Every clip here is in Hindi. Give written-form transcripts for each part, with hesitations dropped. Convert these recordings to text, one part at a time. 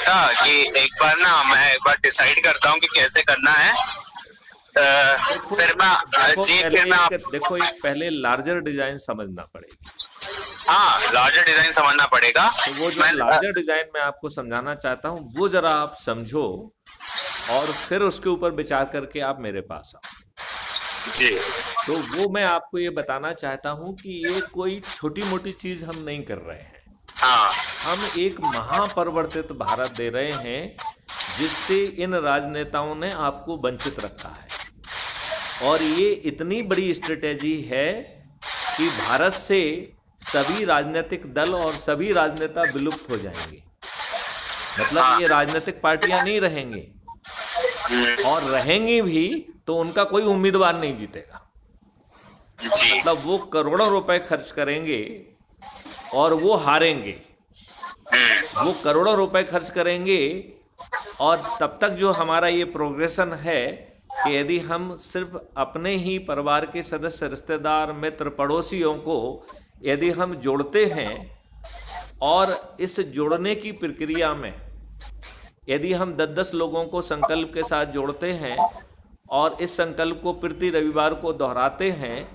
बेटा कि एक बार ना मैं एक बार डिसाइड करता हूँ कि कैसे करना है, फिर मैं देखो एक पहले लार्जर डिजाइन समझना पड़ेगी। हाँ, लार्जर डिजाइन समझना पड़ेगा। तो वो जो लार्जर डिजाइन मैं आपको समझाना चाहता हूँ वो जरा आप समझो और फिर उसके ऊपर विचार करके आप मेरे पास आओ जी। तो वो मैं आपको ये बताना चाहता हूँ कि ये कोई छोटी मोटी चीज हम नहीं कर रहे हैं। हाँ। हम एक महापरिवर्तित भारत दे रहे हैं जिससे इन राजनेताओं ने आपको वंचित रखा है, और ये इतनी बड़ी स्ट्रेटेजी है कि भारत से सभी राजनीतिक दल और सभी राजनेता विलुप्त हो जाएंगे। मतलब ये राजनीतिक पार्टियां नहीं रहेंगी, और रहेंगी भी तो उनका कोई उम्मीदवार नहीं जीतेगा। मतलब वो करोड़ों रुपए खर्च करेंगे और वो हारेंगे। वो करोड़ों रुपए खर्च करेंगे, और तब तक जो हमारा ये प्रोग्रेशन है कि यदि हम सिर्फ अपने ही परिवार के सदस्य, रिश्तेदार, मित्र, पड़ोसियों को यदि हम जोड़ते हैं, और इस जोड़ने की प्रक्रिया में यदि हम 10-10 लोगों को संकल्प के साथ जोड़ते हैं और इस संकल्प को प्रति रविवार को दोहराते हैं,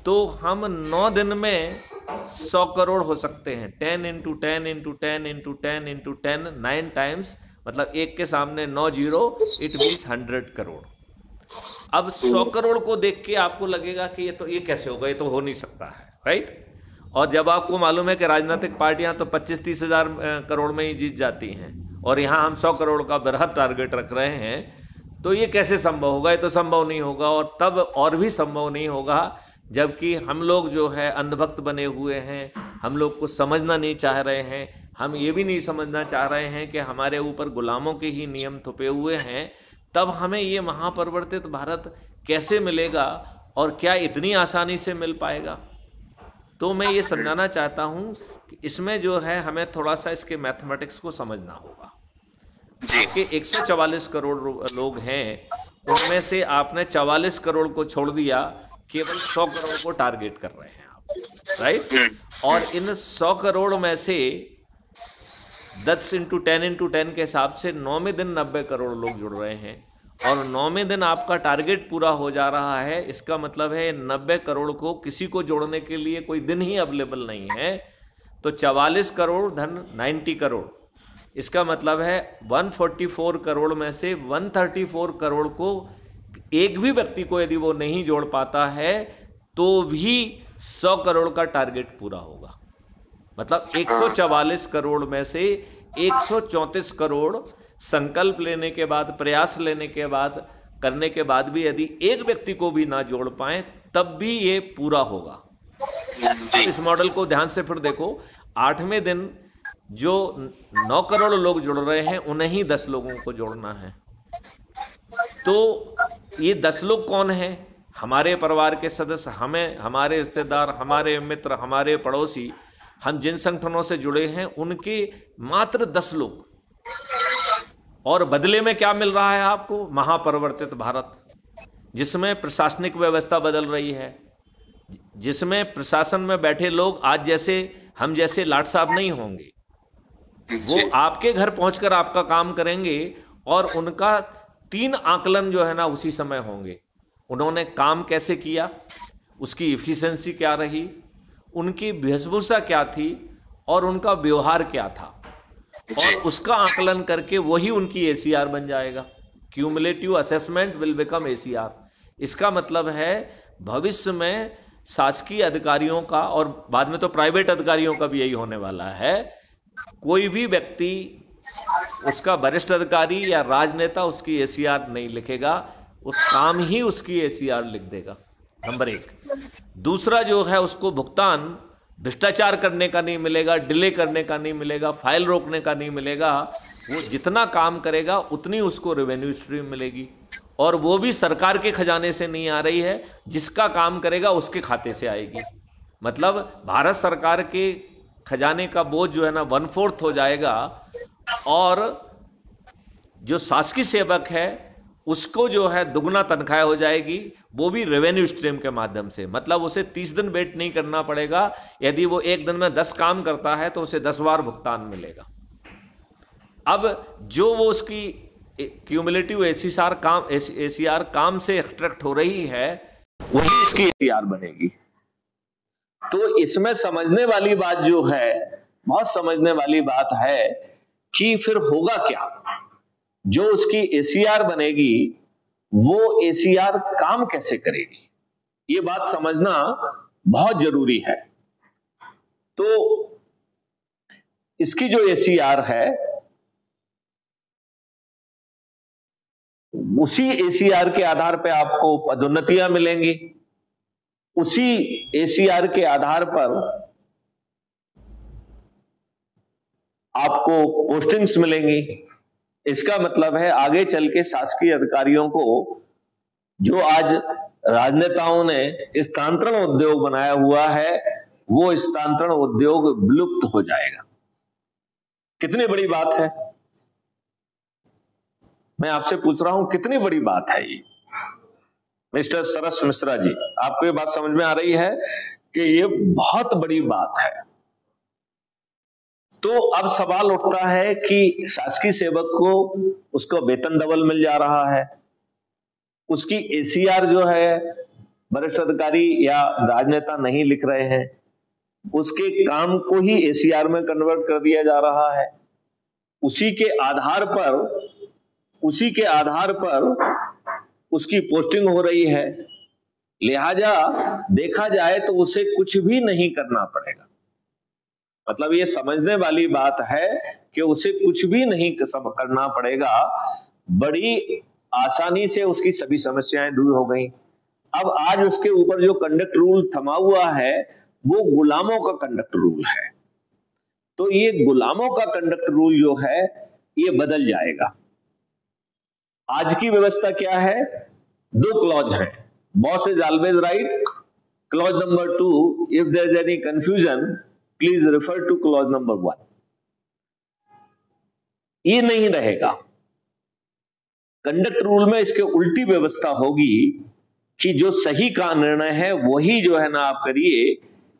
तो हम 9 दिन में 100 करोड़ हो सकते हैं। 10 × 10 × 10 × 10 × 10 9 टाइम्स, मतलब एक के सामने 9 जीरो, इट मीन्स 100 करोड़। अब 100 करोड़ को देख के आपको लगेगा कि ये कैसे होगा, ये तो हो नहीं सकता है, राइट। और जब आपको मालूम है कि राजनीतिक पार्टियां तो 25-30 हज़ार करोड़ में ही जीत जाती हैं, और यहाँ हम 100 करोड़ का बृहद टारगेट रख रहे हैं, तो ये कैसे संभव होगा? ये तो संभव नहीं होगा। और तब और भी संभव नहीं होगा जबकि हम लोग जो है अंधभक्त बने हुए हैं, हम लोग कुछ समझना नहीं चाह रहे हैं। हम ये भी नहीं समझना चाह रहे हैं कि हमारे ऊपर गुलामों के ही नियम थोपे हुए हैं। तब हमें ये महापरिवर्तित भारत कैसे मिलेगा, और क्या इतनी आसानी से मिल पाएगा? तो मैं ये समझाना चाहता हूँ कि इसमें जो है हमें थोड़ा सा इसके मैथमेटिक्स को समझना होगा। आपके 144 करोड़ लोग हैं, उनमें से आपने 44 करोड़ को छोड़ दिया, केवल 100 करोड़ को टारगेट कर रहे हैं आप, राइट। और इन 100 करोड़ में से 10 × 10 × 10 के हिसाब से 9वें दिन 90 करोड़ लोग जुड़ रहे हैं, और 9वें दिन आपका टारगेट पूरा हो जा रहा है। इसका मतलब है 90 करोड़ को किसी को जोड़ने के लिए कोई दिन ही अवेलेबल नहीं है। तो 44 करोड़ धन 90 करोड़, इसका मतलब है 144 करोड़ में से 134 करोड़ को एक भी व्यक्ति को यदि वो नहीं जोड़ पाता है तो भी 100 करोड़ का टारगेट पूरा होगा। मतलब 144 करोड़ में से 134 करोड़ संकल्प लेने के बाद, प्रयास लेने के बाद, करने के बाद भी यदि एक व्यक्ति को भी ना जोड़ पाए तब भी ये पूरा होगा। इस मॉडल को ध्यान से फिर देखो। 8वें दिन जो 9 करोड़ लोग जुड़ रहे हैं उन्हें ही 10 लोगों को जोड़ना है। तो ये 10 लोग कौन हैं? हमारे परिवार के सदस्य, हमें, हमारे रिश्तेदार, हमारे मित्र, हमारे पड़ोसी, हम जिन संगठनों से जुड़े हैं उनके मात्र 10 लोग। और बदले में क्या मिल रहा है आपको? महापरिवर्तित भारत, जिसमें प्रशासनिक व्यवस्था बदल रही है, जिसमें प्रशासन में बैठे लोग आज जैसे हम जैसे लाट साहब नहीं होंगे। वो आपके घर पहुंचकर आपका काम करेंगे, और उनका 3 आकलन जो है ना उसी समय होंगे। उन्होंने काम कैसे किया, उसकी इफिशिएंसी क्या रही, उनकी वेशभूषा क्या थी, और उनका व्यवहार क्या था, और उसका आकलन करके वही उनकी ACR बन जाएगा। Cumulative assessment will become ACR। इसका मतलब है भविष्य में शासकीय अधिकारियों का, और बाद में तो प्राइवेट अधिकारियों का भी यही होने वाला है, कोई भी व्यक्ति, उसका वरिष्ठ अधिकारी या राजनेता उसकी ACR नहीं लिखेगा, उस काम ही उसकी ACR लिख देगा। नंबर 1। दूसरा जो है, उसको भुगतान भ्रष्टाचार करने का नहीं मिलेगा, डिले करने का नहीं मिलेगा, फाइल रोकने का नहीं मिलेगा। वो जितना काम करेगा उतनी उसको रेवेन्यू स्ट्रीम मिलेगी, और वो भी सरकार के खजाने से नहीं आ रही है, जिसका काम करेगा उसके खाते से आएगी। मतलब भारत सरकार के खजाने का बोझ जो है ना 1/4 हो जाएगा, और जो शासकीय सेवक है उसको जो है दुगना तनख्वाह हो जाएगी, वो भी रेवेन्यू स्ट्रीम के माध्यम से। मतलब उसे 30 दिन वेट नहीं करना पड़ेगा। यदि वो एक दिन में 10 काम करता है तो उसे 10 बार भुगतान मिलेगा। अब जो वो उसकी क्यूमुलेटिव एसीआर काम से एक्सट्रैक्ट हो रही है वही इसकी एसीआर बनेगी। तो इसमें समझने वाली बात जो है, बहुत समझने वाली बात है कि फिर होगा क्या, जो उसकी एसीआर बनेगी वो एसीआर काम कैसे करेगी, ये बात समझना बहुत जरूरी है। तो इसकी जो एसीआर है उसी एसीआर के आधार पे आपको पदोन्नतियां मिलेंगी, उसी एसीआर के आधार पर आपको पोस्टिंग्स मिलेंगी। इसका मतलब है आगे चल के शासकीय अधिकारियों को, जो आज राजनेताओं ने स्थानांतरण उद्योग बनाया हुआ है, वो स्थानांतरण उद्योग विलुप्त हो जाएगा। कितनी बड़ी बात है, मैं आपसे पूछ रहा हूं, कितनी बड़ी बात है ये। मिस्टर सरस मिश्रा जी, आपको ये बात समझ में आ रही है कि ये बहुत बड़ी बात है। तो अब सवाल उठता है कि शासकीय सेवक को उसको वेतन डबल मिल जा रहा है, उसकी एसीआर जो है वरिष्ठ अधिकारी या राजनेता नहीं लिख रहे हैं, उसके काम को ही एसीआर में कन्वर्ट कर दिया जा रहा है, उसी के आधार पर उसकी पोस्टिंग हो रही है। लिहाजा देखा जाए तो उसे कुछ भी नहीं करना पड़ेगा। मतलब ये समझने वाली बात है कि उसे कुछ भी नहीं करना पड़ेगा, बड़ी आसानी से उसकी सभी समस्याएं दूर हो गई। अब आज उसके ऊपर जो कंडक्ट रूल थमा हुआ है वो गुलामों का कंडक्ट रूल है। तो ये गुलामों का कंडक्ट रूल जो है ये बदल जाएगा। आज की व्यवस्था क्या है, 2 क्लॉज हैं, boss is always right, clause number 2, if there is any confusion please refer to clause number 1। ये नहीं रहेगा। कंडक्ट रूल में इसके उल्टी व्यवस्था होगी कि जो सही का निर्णय है वही जो है ना आप करिए।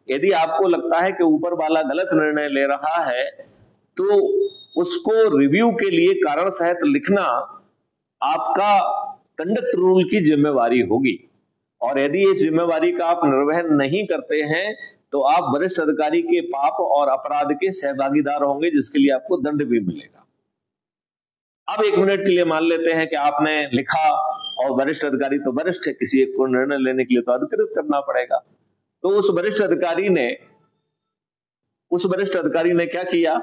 यदि आपको लगता है कि ऊपर वाला गलत निर्णय ले रहा है तो उसको रिव्यू के लिए कारण सहित लिखना आपका कंडक्ट रूल की जिम्मेवारी होगी। और यदि इस जिम्मेवारी का आप निर्वहन नहीं करते हैं तो आप वरिष्ठ अधिकारी के पाप और अपराध के सहभागीदार होंगे, जिसके लिए आपको दंड भी मिलेगा। अब 1 मिनट के लिए मान लेते हैं कि आपने लिखा और वरिष्ठ अधिकारी तो वरिष्ठ है, किसी एक को निर्णय लेने के लिए तो अधिकृत करना पड़ेगा। तो उस वरिष्ठ अधिकारी ने क्या किया,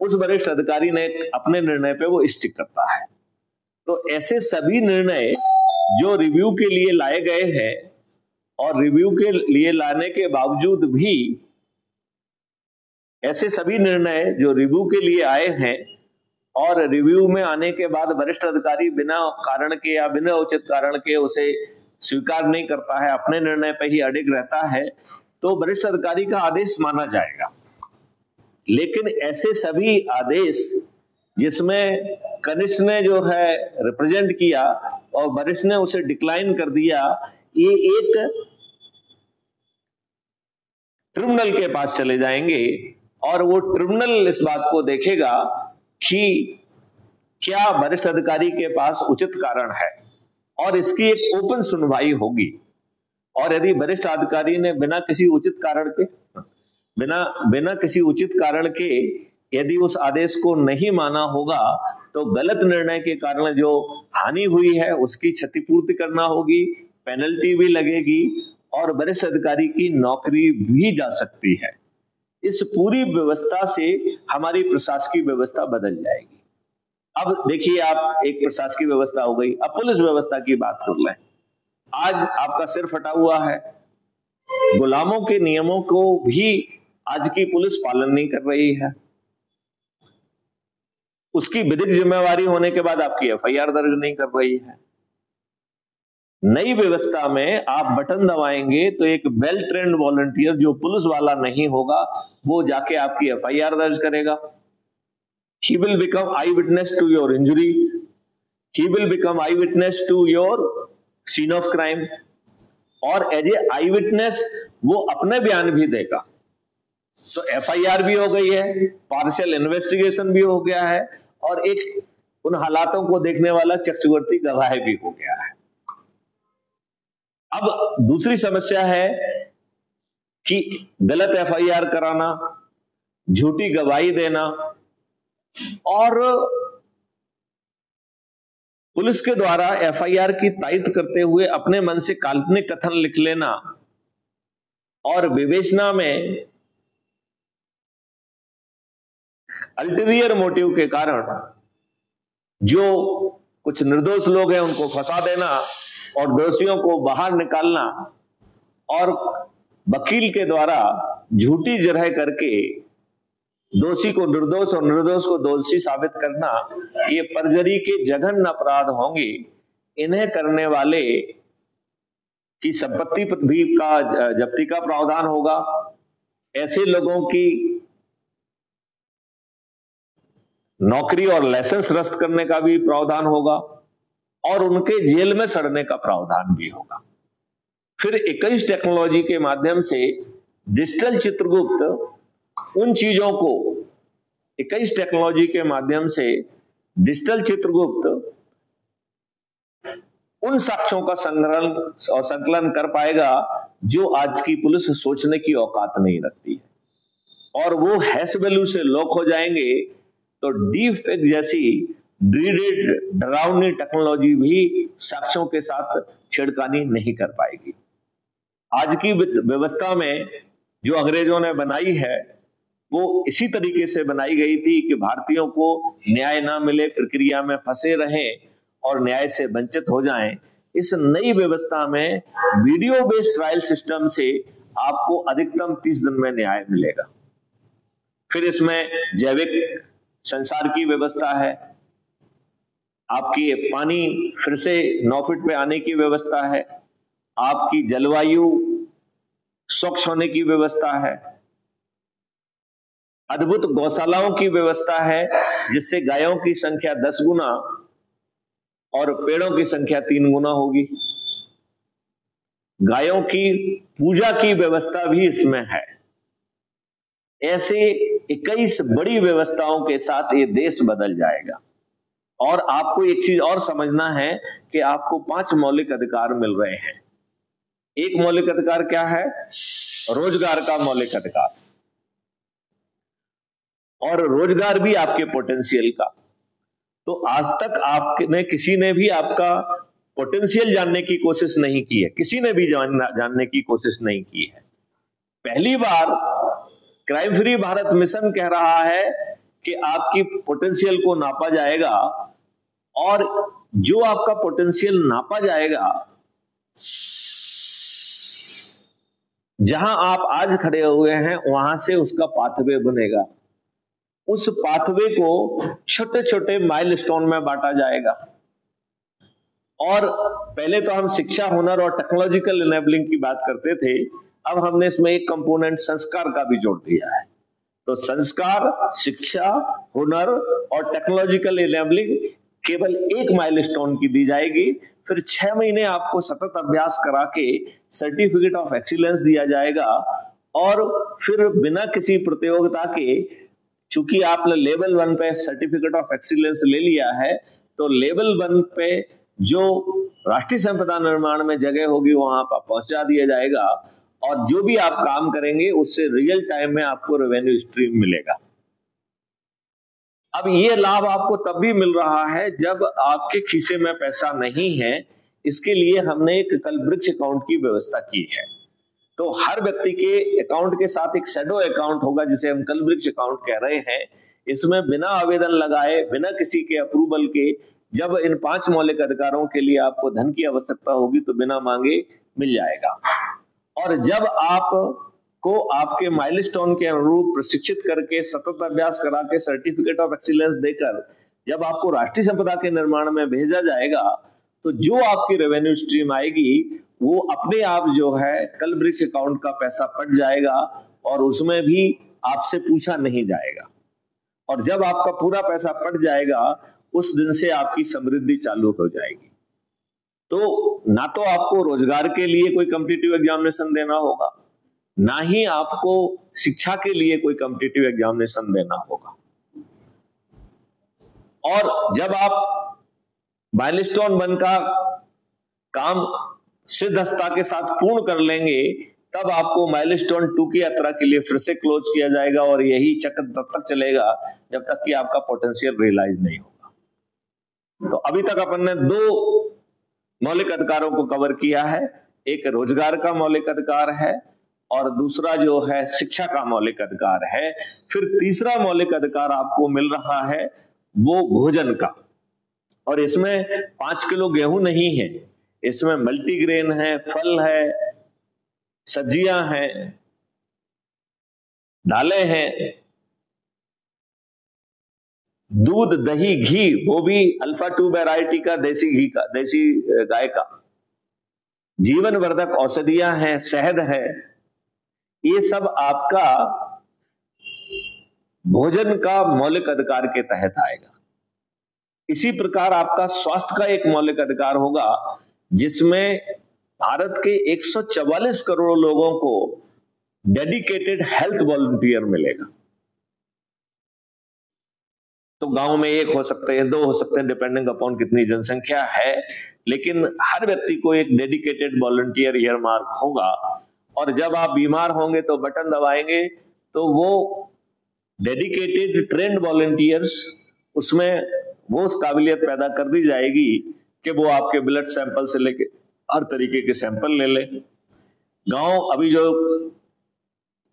उस वरिष्ठ अधिकारी ने अपने निर्णय पे वो स्टिक करता है। तो ऐसे सभी निर्णय जो रिव्यू के लिए लाए गए हैं और रिव्यू के लिए लाने के बावजूद भी, ऐसे सभी निर्णय जो रिव्यू के लिए आए हैं और रिव्यू में आने के बाद वरिष्ठ अधिकारी बिना कारण के या बिना उचित कारण के उसे स्वीकार नहीं करता है, अपने निर्णय पर ही अडिग रहता है, तो वरिष्ठ अधिकारी का आदेश माना जाएगा। लेकिन ऐसे सभी आदेश जिसमें कनिष्ठ ने जो है रिप्रेजेंट किया और वरिष्ठ ने उसे डिक्लाइन कर दिया, ये एक ट्रिब्यूनल के पास चले जाएंगे और वो ट्रिब्यूनल इस बात को देखेगा कि क्या वरिष्ठ अधिकारी के पास उचित कारण है और इसकी एक ओपन सुनवाई होगी। और यदि वरिष्ठ अधिकारी ने बिना किसी उचित कारण के यदि उस आदेश को नहीं माना होगा तो गलत निर्णय के कारण जो हानि हुई है उसकी क्षतिपूर्ति करना होगी, पेनल्टी भी लगेगी और वरिष्ठ अधिकारी की नौकरी भी जा सकती है। इस पूरी व्यवस्था से हमारी प्रशासकीय व्यवस्था बदल जाएगी। अब देखिए, आप एक प्रशासकीय व्यवस्था हो गई, अब पुलिस व्यवस्था की बात कर लें। आज आपका सिर फटा हुआ है, गुलामों के नियमों को भी आज की पुलिस पालन नहीं कर रही है। उसकी विधिक जिम्मेवारी होने के बाद आपकी एफआईआर दर्ज नहीं कर रही है। नई व्यवस्था में आप बटन दबाएंगे तो एक वेल ट्रेन्ड वॉलंटियर जो पुलिस वाला नहीं होगा वो जाके आपकी एफआईआर दर्ज करेगा। He will become eyewitness to your injuries. He will become eyewitness to your scene of crime. और एज ए आई विटनेस वो अपने बयान भी देगा। तो एफआईआर भी हो गई है, पार्शियल इन्वेस्टिगेशन भी हो गया है, और एक उन हालातों को देखने वाला चक्षुवर्ती गवाह भी हो गया है। अब दूसरी समस्या है कि गलत एफआईआर कराना, झूठी गवाही देना, और पुलिस के द्वारा एफआईआर की तायद करते हुए अपने मन से काल्पनिक कथन लिख लेना, और विवेचना में अल्टीरियर मोटिव के कारण जो कुछ निर्दोष लोग हैं उनको फंसा देना और दोषियों को बाहर निकालना, और वकील के द्वारा झूठी जरह करके दोषी को निर्दोष और निर्दोष को दोषी साबित करना, ये परजरी के जघन्य अपराध होंगे। इन्हें करने वाले की संपत्ति भी का जब्ती का प्रावधान होगा। ऐसे लोगों की नौकरी और लाइसेंस रद्द करने का भी प्रावधान होगा, और उनके जेल में सड़ने का प्रावधान भी होगा। फिर 21 टेक्नोलॉजी के माध्यम से डिजिटल चित्रगुप्त उन चीजों को 21 टेक्नोलॉजी के माध्यम से डिजिटल चित्रगुप्त उन साक्ष्यों का संग्रहण और संकलन कर पाएगा जो आज की पुलिस सोचने की औकात नहीं रखती है, और वो हैश वैल्यू से लॉक हो जाएंगे। तो डीप फेक जैसी ड्रीडेड डरावनी टेक्नोलॉजी भी साक्ष्यों के साथ छेड़खानी नहीं कर पाएगी। आज की व्यवस्था में जो अंग्रेजों ने बनाई है वो इसी तरीके से बनाई गई थी कि भारतीयों को न्याय ना मिले, प्रक्रिया में फंसे रहें और न्याय से वंचित हो जाएं। इस नई व्यवस्था में वीडियो बेस्ड ट्रायल सिस्टम से आपको अधिकतम 30 दिन में न्याय मिलेगा। फिर इसमें जैविक संसार की व्यवस्था है, आपकी पानी फिर से 9 फीट पे आने की व्यवस्था है, आपकी जलवायु स्वच्छ होने की व्यवस्था है, अद्भुत गौशालाओं की व्यवस्था है जिससे गायों की संख्या 10 गुना और पेड़ों की संख्या 3 गुना होगी। गायों की पूजा की व्यवस्था भी इसमें है। ऐसे 21 बड़ी व्यवस्थाओं के साथ ये देश बदल जाएगा। और आपको एक चीज और समझना है कि आपको 5 मौलिक अधिकार मिल रहे हैं। एक मौलिक अधिकार क्या है? रोजगार का मौलिक अधिकार, और रोजगार भी आपके पोटेंशियल का। तो आज तक आपने किसी ने भी आपका पोटेंशियल जानने की कोशिश नहीं की है, किसी ने भी जानने की कोशिश नहीं की है। पहली बार क्राइम फ्री भारत मिशन कह रहा है कि आपकी पोटेंशियल को नापा जाएगा, और जो आपका पोटेंशियल नापा जाएगा, जहां आप आज खड़े हुए हैं वहां से उसका पाथवे बनेगा। उस पाथवे को छोटे छोटे माइलस्टोन में बांटा जाएगा। और पहले तो हम शिक्षा, हुनर और टेक्नोलॉजिकल इनेबलिंग की बात करते थे, अब हमने इसमें एक कंपोनेंट संस्कार का भी जोड़ दिया है। तो संस्कार, शिक्षा, हुनर और टेक्नोलॉजिकल इनेबलिंग केवल एक माइलस्टोन की दी जाएगी। फिर 6 महीने आपको सतत अभ्यास करा के सर्टिफिकेट ऑफ एक्सीलेंस दिया जाएगा, और फिर बिना किसी प्रतियोगिता के, चूंकि आपने लेवल 1 पे सर्टिफिकेट ऑफ एक्सीलेंस ले लिया है, तो लेवल 1 पे जो राष्ट्रीय संपदा निर्माण में जगह होगी वहां पर पहुंचा दिया जाएगा, और जो भी आप काम करेंगे उससे रियल टाइम में आपको रेवेन्यू स्ट्रीम मिलेगा। अब ये लाभ आपको तब भी मिल रहा है जब आपके खीसे में पैसा नहीं है। इसके लिए हमने एक कलवृक्ष अकाउंट की व्यवस्था की है। तो हर व्यक्ति के अकाउंट के साथ एक शैडो अकाउंट होगा जिसे हम कलवृक्ष अकाउंट कह रहे हैं। इसमें बिना आवेदन लगाए, बिना किसी के अप्रूवल के, जब इन 5 मौलिक अधिकारों के लिए आपको धन की आवश्यकता होगी तो बिना मांगे मिल जाएगा। और जब आपको आपके माइलस्टोन के अनुरूप प्रशिक्षित करके, सतत अभ्यास करा के, सर्टिफिकेट ऑफ एक्सीलेंस देकर जब आपको राष्ट्रीय संपदा के निर्माण में भेजा जाएगा, तो जो आपकी रेवेन्यू स्ट्रीम आएगी वो अपने आप जो है कलवृक्ष अकाउंट का पैसा पट जाएगा, और उसमें भी आपसे पूछा नहीं जाएगा। और जब आपका पूरा पैसा पट जाएगा, उस दिन से आपकी समृद्धि चालू हो जाएगी। तो ना तो आपको रोजगार के लिए कोई कॉम्पिटिटिव एग्जामिनेशन देना होगा, ना ही आपको शिक्षा के लिए कोई कॉम्पिटिटिव एग्जामिनेशन देना होगा। और जब आप माइलस्टोन 1 का काम सिद्धस्ता के साथ पूर्ण कर लेंगे, तब आपको माइलस्टोन 2 की यात्रा के लिए फिर से क्लोज किया जाएगा, और यही चक्र तब तक चलेगा जब तक कि आपका पोटेंशियल रियलाइज नहीं होगा। तो अभी तक अपन ने 2 मौलिक अधिकारों को कवर किया है, एक रोजगार का मौलिक अधिकार है और दूसरा जो है शिक्षा का मौलिक अधिकार है। फिर तीसरा मौलिक अधिकार आपको मिल रहा है वो भोजन का, और इसमें 5 किलो गेहूं नहीं है, इसमें मल्टीग्रेन है, फल है, सब्जियां हैं, दालें हैं, दूध, दही, घी, वो भी अल्फा 2 वैरायटी का, देसी घी का, देसी गाय का, जीवन वर्धक औषधियां हैं, शहद है, ये सब आपका भोजन का मौलिक अधिकार के तहत आएगा। इसी प्रकार आपका स्वास्थ्य का एक मौलिक अधिकार होगा, जिसमें भारत के 144 करोड़ लोगों को डेडिकेटेड हेल्थ वॉलंटियर मिलेगा। तो गांव में 1 हो सकते हैं, 2 हो सकते हैं, डिपेंडिंग अपॉन कितनी जनसंख्या है, लेकिन हर व्यक्ति को एक डेडिकेटेड वॉलंटियर ईयरमार्क होगा। और जब आप बीमार होंगे तो बटन दबाएंगे तो वो डेडिकेटेड ट्रेंड वॉलंटियर्स, उसमें वो उस काबिलियत पैदा कर दी जाएगी कि वो आपके ब्लड सैंपल से लेके हर तरीके के सैंपल ले ले। गांव अभी जो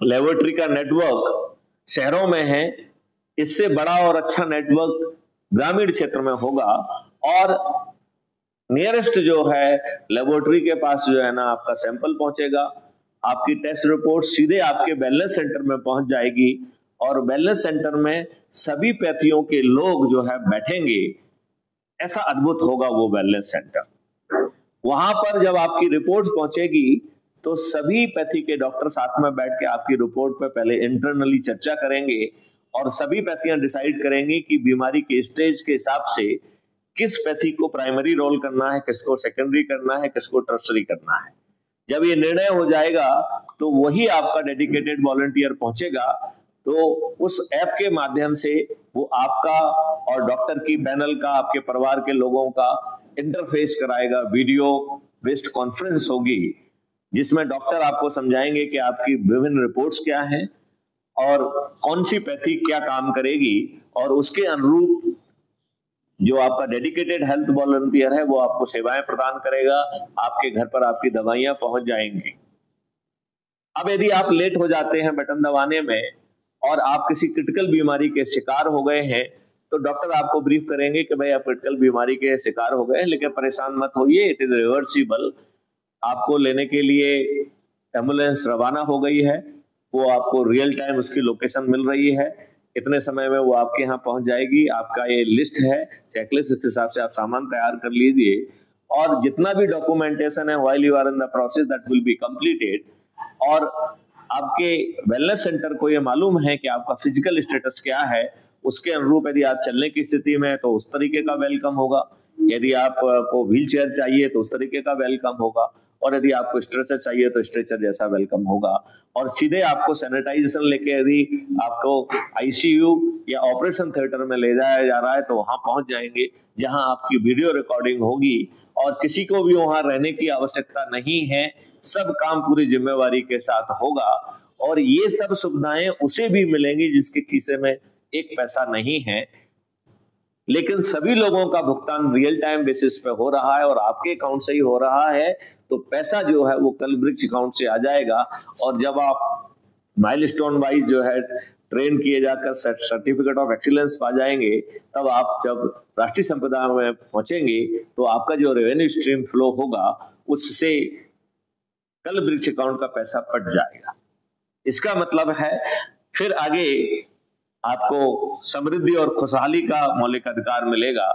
लेबोरेटरी का नेटवर्क शहरों में है, इससे बड़ा और अच्छा नेटवर्क ग्रामीण क्षेत्र में होगा, और नियरेस्ट जो है लेबोरेटरी के पास जो है ना आपका सैंपल पहुंचेगा, आपकी टेस्ट रिपोर्ट सीधे आपके वेलनेस सेंटर में पहुंच जाएगी, और वेलनेस सेंटर में सभी पैथियों के लोग जो है बैठेंगे। ऐसा अद्भुत होगा वो वेलनेस सेंटर। वहां पर जब आपकी रिपोर्ट पहुंचेगी तो सभी पैथी के डॉक्टर साथ में बैठ के आपकी रिपोर्ट पे पहले इंटरनली चर्चा करेंगे, और सभी पैथियां डिसाइड करेंगी कि बीमारी के स्टेज के हिसाब से किस पैथी को प्राइमरी रोल करना है, किसको सेकेंडरी करना है, किसको टर्सरी करना है। जब ये निर्णय हो जाएगा तो वही आपका डेडिकेटेड वॉलंटियर पहुंचेगा, तो उस ऐप के माध्यम से वो आपका और डॉक्टर की पैनल का, आपके परिवार के लोगों का इंटरफेस कराएगा। वीडियो बेस्ड कॉन्फ्रेंस होगी, जिसमें डॉक्टर आपको समझाएंगे कि आपकी विभिन्न रिपोर्ट्स क्या हैं और कौन सी पैथी क्या काम करेगी, और उसके अनुरूप जो आपका डेडिकेटेड हेल्थ वॉलंटियर है वो आपको सेवाएं प्रदान करेगा, आपके घर पर आपकी दवाइयां पहुंच जाएंगी। अब यदि आप लेट हो जाते हैं बटन दबाने में और आप किसी क्रिटिकल बीमारी के शिकार हो गए हैं, तो डॉक्टर आपको ब्रीफ करेंगे कि भाई आप क्रिटिकल बीमारी के शिकार हो गए, लेकिन परेशान मत होइए, इट इज रिवर्सिबल। आपको लेने के लिए एम्बुलेंस रवाना हो गई है, वो आपको रियल टाइम उसकी लोकेशन मिल रही है, इतने समय में वो आपके यहाँ पहुंच जाएगी। आपका ये लिस्ट है, चेकलिस्ट, इस हिसाब से आप सामान तैयार कर लीजिए, और जितना भी डॉक्यूमेंटेशन है while you are in the process that will be completed. और आपके वेलनेस सेंटर को ये मालूम है कि आपका फिजिकल स्टेटस क्या है, उसके अनुरूप यदि आप चलने की स्थिति में तो उस तरीके का वेलकम होगा, यदि आपको व्हील चेयर चाहिए तो उस तरीके का वेलकम होगा, और यदि आपको स्ट्रेचर चाहिए तो स्ट्रेचर जैसा वेलकम होगा। और सीधे आपको सैनिटाइजेशन लेके यदि आपको आईसीयू या ऑपरेशन थिएटर में ले जाया जा रहा है तो वहां पहुंच जाएंगे, जहां आपकी वीडियो रिकॉर्डिंग होगी, और किसी को भी वहां रहने की आवश्यकता नहीं है, सब काम पूरी जिम्मेवारी के साथ होगा। और ये सब सुविधाएं उसे भी मिलेंगी जिसके खीसे में एक पैसा नहीं है, लेकिन सभी लोगों का भुगतान रियल टाइम बेसिस पे हो रहा है और आपके अकाउंट से ही हो रहा है, तो पैसा जो है वो कलब्रिज अकाउंट से आ जाएगा। और जब आप माइलस्टोन वाइज जो है ट्रेन किए जाकर सर्टिफिकेट ऑफ एक्सीलेंस पा जाएंगे, तब आप जब राष्ट्रीय संपदा में पहुंचेंगे तो आपका जो रेवेन्यू स्ट्रीम फ्लो होगा उससे कलब्रिज अकाउंट का पैसा कट जाएगा। इसका मतलब है फिर आगे आपको समृद्धि और खुशहाली का मौलिक अधिकार मिलेगा।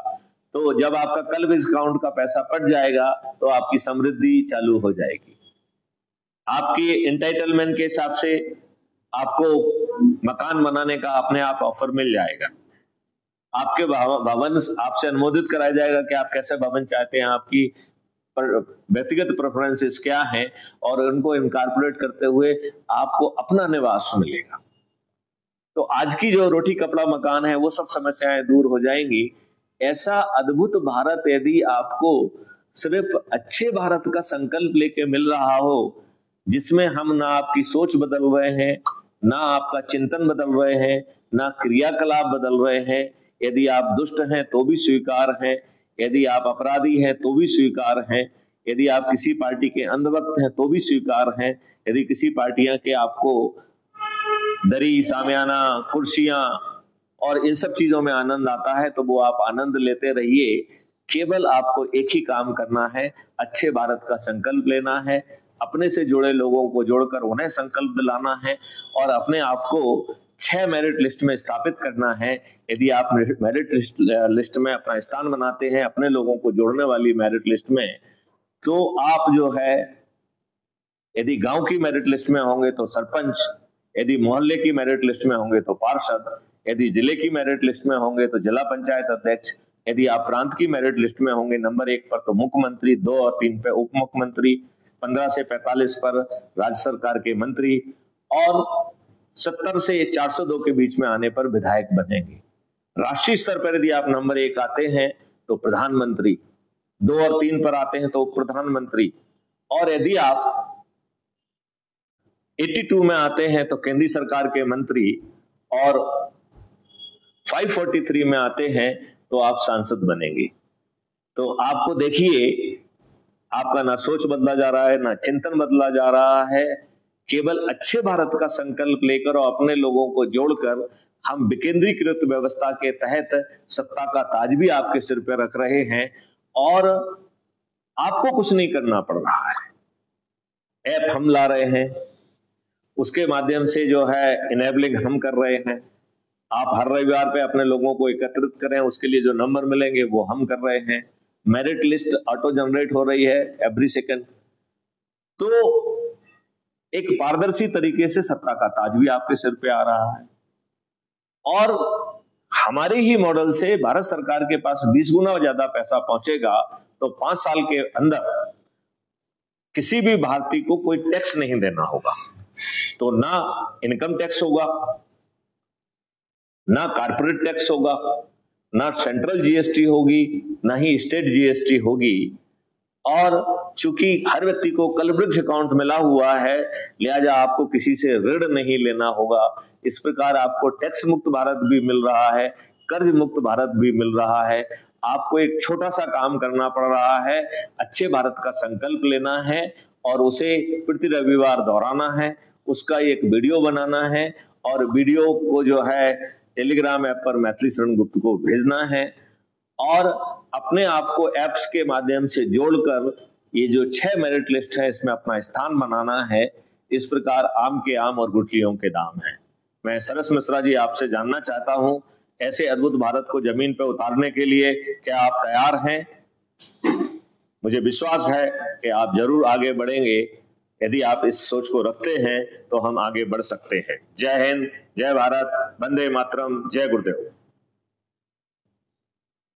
तो जब आपका कलब्रिज अकाउंट का पैसा कट जाएगा तो आपकी समृद्धि चालू हो जाएगी। आपकी एंटाइटलमेंट के हिसाब से आपको मकान बनाने का अपने आप ऑफर मिल जाएगा। आपके भवन आपसे अनुमोदित कराया जाएगा कि आप कैसे भवन चाहते हैं, आपकी व्यक्तिगत प्रेफरेंसेस क्या हैं और उनको इनकॉर्पोरेट करते हुए आपको अपना निवास मिलेगा। तो आज की जो रोटी कपड़ा मकान है वो सब समस्याएं दूर हो जाएंगी। ऐसा अद्भुत भारत यदि आपको सिर्फ अच्छे भारत का संकल्प लेके मिल रहा हो, जिसमें हम ना आपकी सोच बदल रहे हैं, ना आपका चिंतन बदल रहे हैं, ना क्रियाकलाप बदल रहे हैं। यदि आप दुष्ट हैं तो भी स्वीकार हैं, यदि आप अपराधी हैं तो भी स्वीकार हैं, यदि आप किसी पार्टी के अंधभक्त हैं तो भी स्वीकार हैं, यदि किसी पार्टियां के आपको दरी, सामियाना, कुर्सियां और इन सब चीजों में आनंद आता है तो वो आप आनंद लेते रहिए। केवल आपको एक ही काम करना है, अच्छे भारत का संकल्प लेना है, अपने से जुड़े लोगों को जोड़कर उन्हें संकल्प दिलाना है और अपने आप को 6 मेरिट लिस्ट में स्थापित करना है। यदि आप मेरिट लिस्ट में अपना स्थान बनाते हैं, अपने लोगों को जोड़ने वाली मेरिट लिस्ट में, तो आप जो है यदि गांव की मेरिट लिस्ट में होंगे तो सरपंच, यदि मोहल्ले की मेरिट लिस्ट में होंगे तो पार्षद, यदि जिले की मेरिट लिस्ट में होंगे तो जिला पंचायत अध्यक्ष, यदि आप प्रांत की मेरिट लिस्ट में होंगे नंबर 1 पर तो मुख्यमंत्री, 2 और 3 पे उप मुख्यमंत्री, 15 से 45 पर राज्य सरकार के मंत्री और 70 से 402 के बीच में आने पर विधायक बनेंगे। राष्ट्रीय स्तर पर यदि आप नंबर 1 आते हैं तो प्रधानमंत्री, 2 और 3 पर आते हैं तो उप प्रधानमंत्री, और यदि आप 82 में आते हैं तो केंद्रीय सरकार के मंत्री और 543 में आते हैं तो आप सांसद बनेंगे। तो आपको देखिए, आपका ना सोच बदला जा रहा है, ना चिंतन बदला जा रहा है। केवल अच्छे भारत का संकल्प लेकर और अपने लोगों को जोड़कर हम विकेंद्रीकृत व्यवस्था के तहत सत्ता का ताज भी आपके सिर पर रख रहे हैं और आपको कुछ नहीं करना पड़ रहा है। ऐप हम ला रहे हैं, उसके माध्यम से जो है इनेबलिंग हम कर रहे हैं। आप हर रविवार पे अपने लोगों को एकत्रित करें, उसके लिए जो नंबर मिलेंगे वो हम कर रहे हैं। मेरिट लिस्ट ऑटो जनरेट हो रही है एवरी सेकंड। तो एक पारदर्शी तरीके से सत्ता का ताज भी आपके सिर पे आ रहा है और हमारे ही मॉडल से भारत सरकार के पास 20 गुना ज्यादा पैसा पहुंचेगा। तो 5 साल के अंदर किसी भी भारतीय को कोई टैक्स नहीं देना होगा। तो ना इनकम टैक्स होगा, ना कॉर्पोरेट टैक्स होगा, ना सेंट्रल जीएसटी होगी, ना ही स्टेट जीएसटी होगी। और चूंकि हर व्यक्ति को कलवृक्ष अकाउंट मिला हुआ है, लिहाजा आपको किसी से ऋण नहीं लेना होगा। इस प्रकार आपको टैक्स मुक्त भारत भी मिल रहा है, कर्ज मुक्त भारत भी मिल रहा है। आपको एक छोटा सा काम करना पड़ रहा है, अच्छे भारत का संकल्प लेना है और उसे प्रति रविवार दोहराना है, उसका एक वीडियो बनाना है और वीडियो को जो है टेलीग्राम ऐप पर मैथिली शरण गुप्त को भेजना है और अपने आप को ऐप्स के माध्यम से जोड़कर ये जो 6 मेरिट लिस्ट है इसमें अपना स्थान बनाना है। इस प्रकार आम के आम और गुठलियों के दाम है। मैं सरस मिश्रा जी आपसे जानना चाहता हूं, ऐसे अद्भुत भारत को जमीन पर उतारने के लिए क्या आप तैयार हैं? मुझे विश्वास है कि आप जरूर आगे बढ़ेंगे। यदि आप इस सोच को रखते हैं तो हम आगे बढ़ सकते हैं। जय हिंद, जय भारत, वंदे मातरम, जय गुरुदेव।